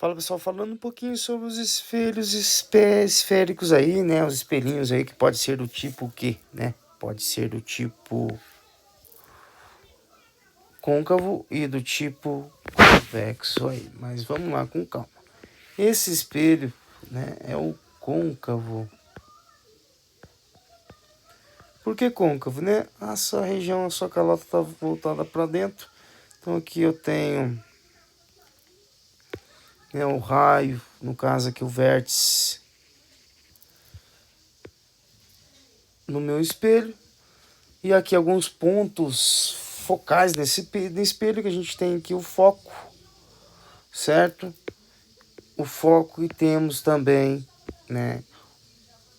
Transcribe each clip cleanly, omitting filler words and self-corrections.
Fala pessoal, falando um pouquinho sobre os espelhos esféricos aí, né? Os espelhinhos aí que pode ser do tipo quê, né? Pode ser do tipo côncavo e do tipo convexo aí. Mas vamos lá com calma. Esse espelho, né, é o côncavo. Por que côncavo, né? A sua região, a sua calota está voltada para dentro. Então aqui eu tenho, né, o raio, no caso aqui o vértice no meu espelho. E aqui alguns pontos focais nesse espelho que a gente tem aqui o foco, certo? O foco e temos também, né,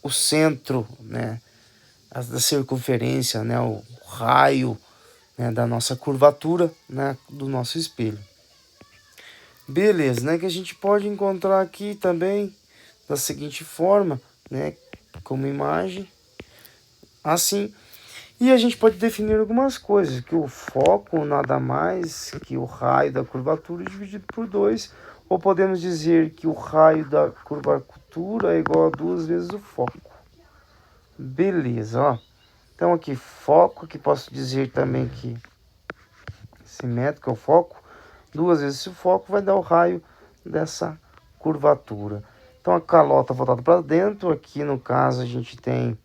o centro, né, da circunferência, né, o raio, né, da nossa curvatura, né, do nosso espelho. Beleza, né, que a gente pode encontrar aqui também da seguinte forma, né, como imagem, assim. E a gente pode definir algumas coisas, que o foco nada mais que o raio da curvatura dividido por 2, ou podemos dizer que o raio da curvatura é igual a 2 vezes o foco. Beleza, ó. Então aqui foco, que posso dizer também que simétrico é o foco, 2 vezes o foco vai dar o raio dessa curvatura. Então a calota voltada para dentro, aqui no caso a gente tem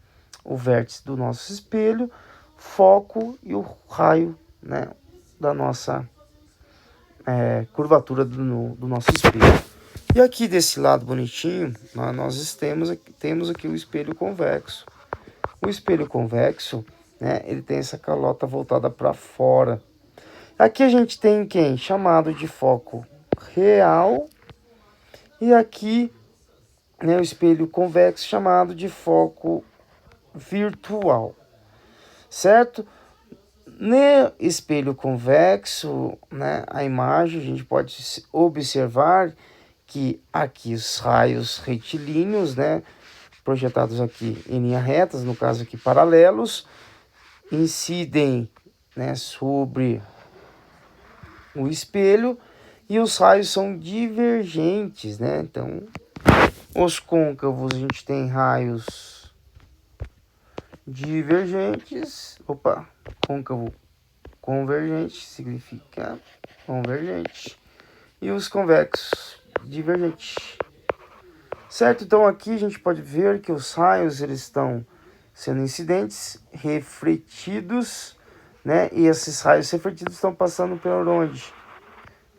o vértice do nosso espelho, foco e o raio, né, da nossa curvatura do nosso espelho. E aqui desse lado bonitinho, nós temos aqui o espelho convexo. O espelho convexo, né, ele tem essa calota voltada para fora. Aqui a gente tem quem? Chamado de foco real. E aqui, né, o espelho convexo chamado de foco virtual, certo? No espelho convexo, né, a imagem, a gente pode observar que aqui os raios retilíneos, né, projetados aqui em linha retas, no caso aqui paralelos, incidem, né, sobre o espelho e os raios são divergentes, né? Então, os côncavos a gente tem raios divergentes, côncavo convergente significa convergente, e os convexos divergentes, certo? Então aqui a gente pode ver que os raios eles estão sendo incidentes, refletidos, né? E esses raios refletidos estão passando por onde?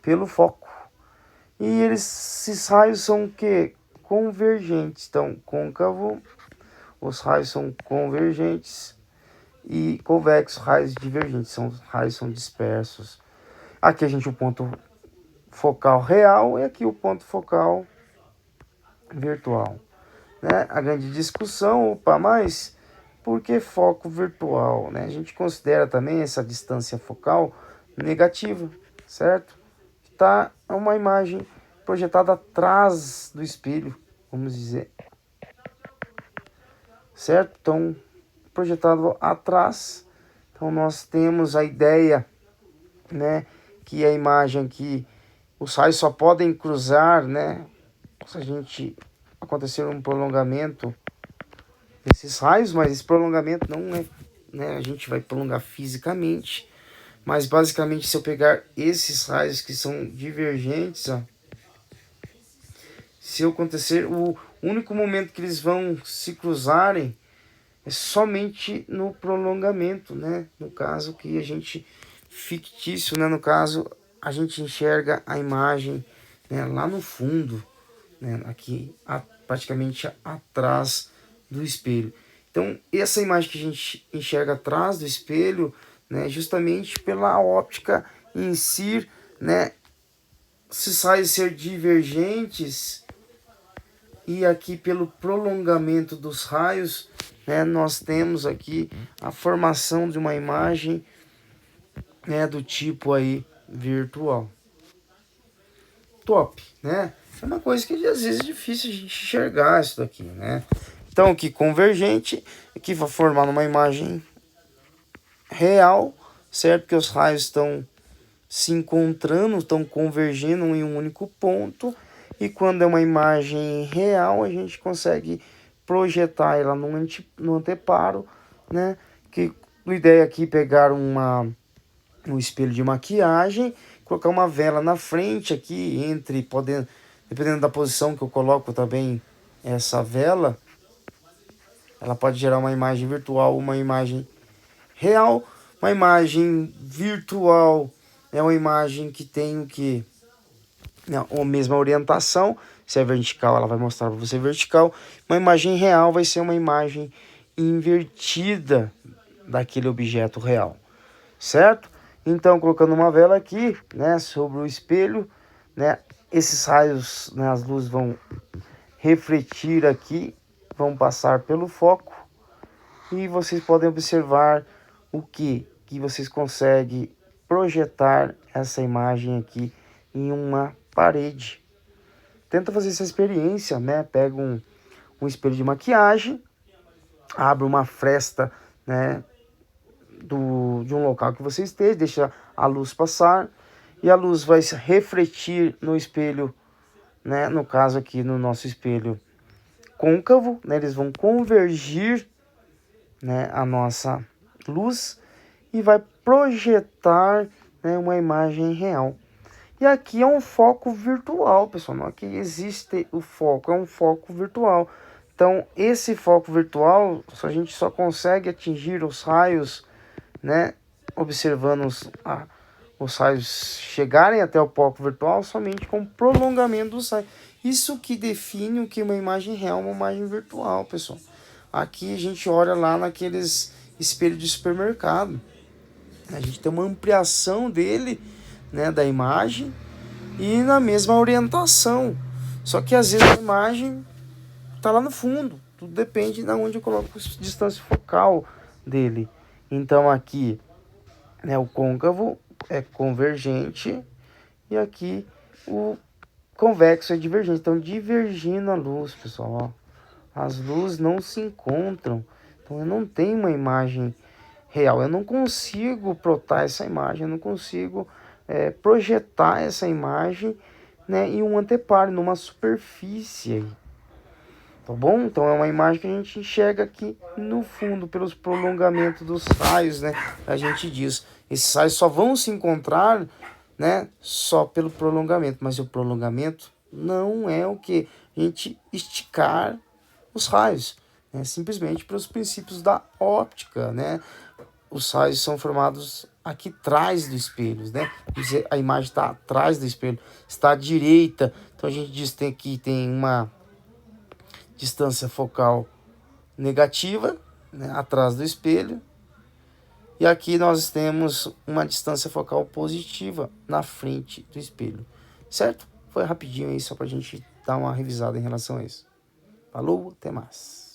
Pelo foco. E esses raios são o que? Convergentes. Então, côncavo, os raios são convergentes e convexo, raios divergentes, raios são dispersos. Aqui a gente o ponto focal real e aqui o ponto focal virtual, né? A grande discussão, mas por que foco virtual, né? A gente considera também essa distância focal negativa, certo? Tá uma imagem projetada atrás do espelho, vamos dizer, certo? Então, projetado atrás. Então, nós temos a ideia, né, que a imagem aqui, os raios só podem cruzar, né, se a gente acontecer um prolongamento desses raios, mas esse prolongamento não é, né, a gente vai prolongar fisicamente, mas basicamente se eu pegar esses raios que são divergentes, ó, se acontecer, o único momento que eles vão se cruzarem é somente no prolongamento, né? No caso que a gente fictício, né? No caso a gente enxerga a imagem, né, lá no fundo, né? Aqui praticamente atrás do espelho. Então essa imagem que a gente enxerga atrás do espelho, né? Justamente pela óptica em si, né? Se raios ser divergentes e aqui pelo prolongamento dos raios, né, nós temos aqui a formação de uma imagem, né, do tipo aí virtual. Top, né? É uma coisa que às vezes é difícil a gente enxergar isso daqui, né? Então aqui convergente, aqui vai formar uma imagem real, certo? Que os raios estão se encontrando, estão convergindo em um único ponto. E quando é uma imagem real, a gente consegue projetar ela no anteparo, né? Que a ideia aqui é pegar um espelho de maquiagem, colocar uma vela na frente aqui, dependendo da posição que eu coloco também essa vela, ela pode gerar uma imagem virtual, uma imagem real. Uma imagem virtual é uma imagem que tem o que? A mesma orientação. Se é vertical, ela vai mostrar para você vertical. Uma imagem real vai ser uma imagem invertida daquele objeto real, certo? Então, colocando uma vela aqui, né, sobre o espelho, né, esses raios, né, as luzes vão refletir aqui, vão passar pelo foco e vocês podem observar o que vocês conseguem projetar essa imagem aqui em uma parede. Tenta fazer essa experiência, né? Pega um espelho de maquiagem, abre uma fresta, né, de um local que você esteja, deixa a luz passar e a luz vai se refletir no espelho, né? No caso aqui no nosso espelho côncavo, né? Eles vão convergir, né, a nossa luz e vai projetar, né, uma imagem real. E aqui é um foco virtual, pessoal. Não é que existe o foco, é um foco virtual. Então, esse foco virtual, a gente só consegue atingir os raios, né, observando os raios chegarem até o foco virtual somente com prolongamento dos raios. Isso que define o que uma imagem real é uma imagem virtual, pessoal. Aqui a gente olha lá naqueles espelhos de supermercado. A gente tem uma ampliação dele, né, da imagem e na mesma orientação. Só que às vezes a imagem está lá no fundo. Tudo depende de onde eu coloco a distância focal dele. Então aqui, né, o côncavo é convergente e aqui o convexo é divergente. Então divergindo a luz, pessoal, ó. As luzes não se encontram. Então eu não tenho uma imagem real. Eu não consigo plotar essa imagem. Eu não consigo projetar essa imagem, né, em um anteparo, numa superfície aí. Tá bom? Então é uma imagem que a gente enxerga aqui no fundo, pelos prolongamentos dos raios, né? A gente diz, esses raios só vão se encontrar, né, só pelo prolongamento. Mas o prolongamento não é o que? A gente esticar os raios, né? Simplesmente pelos princípios da óptica, né? Os raios são formados aqui atrás do espelho, né? A imagem está atrás do espelho, está à direita. Então a gente diz que tem uma distância focal negativa, né, atrás do espelho. E aqui nós temos uma distância focal positiva na frente do espelho, certo? Foi rapidinho aí só para a gente dar uma revisada em relação a isso. Falou, até mais.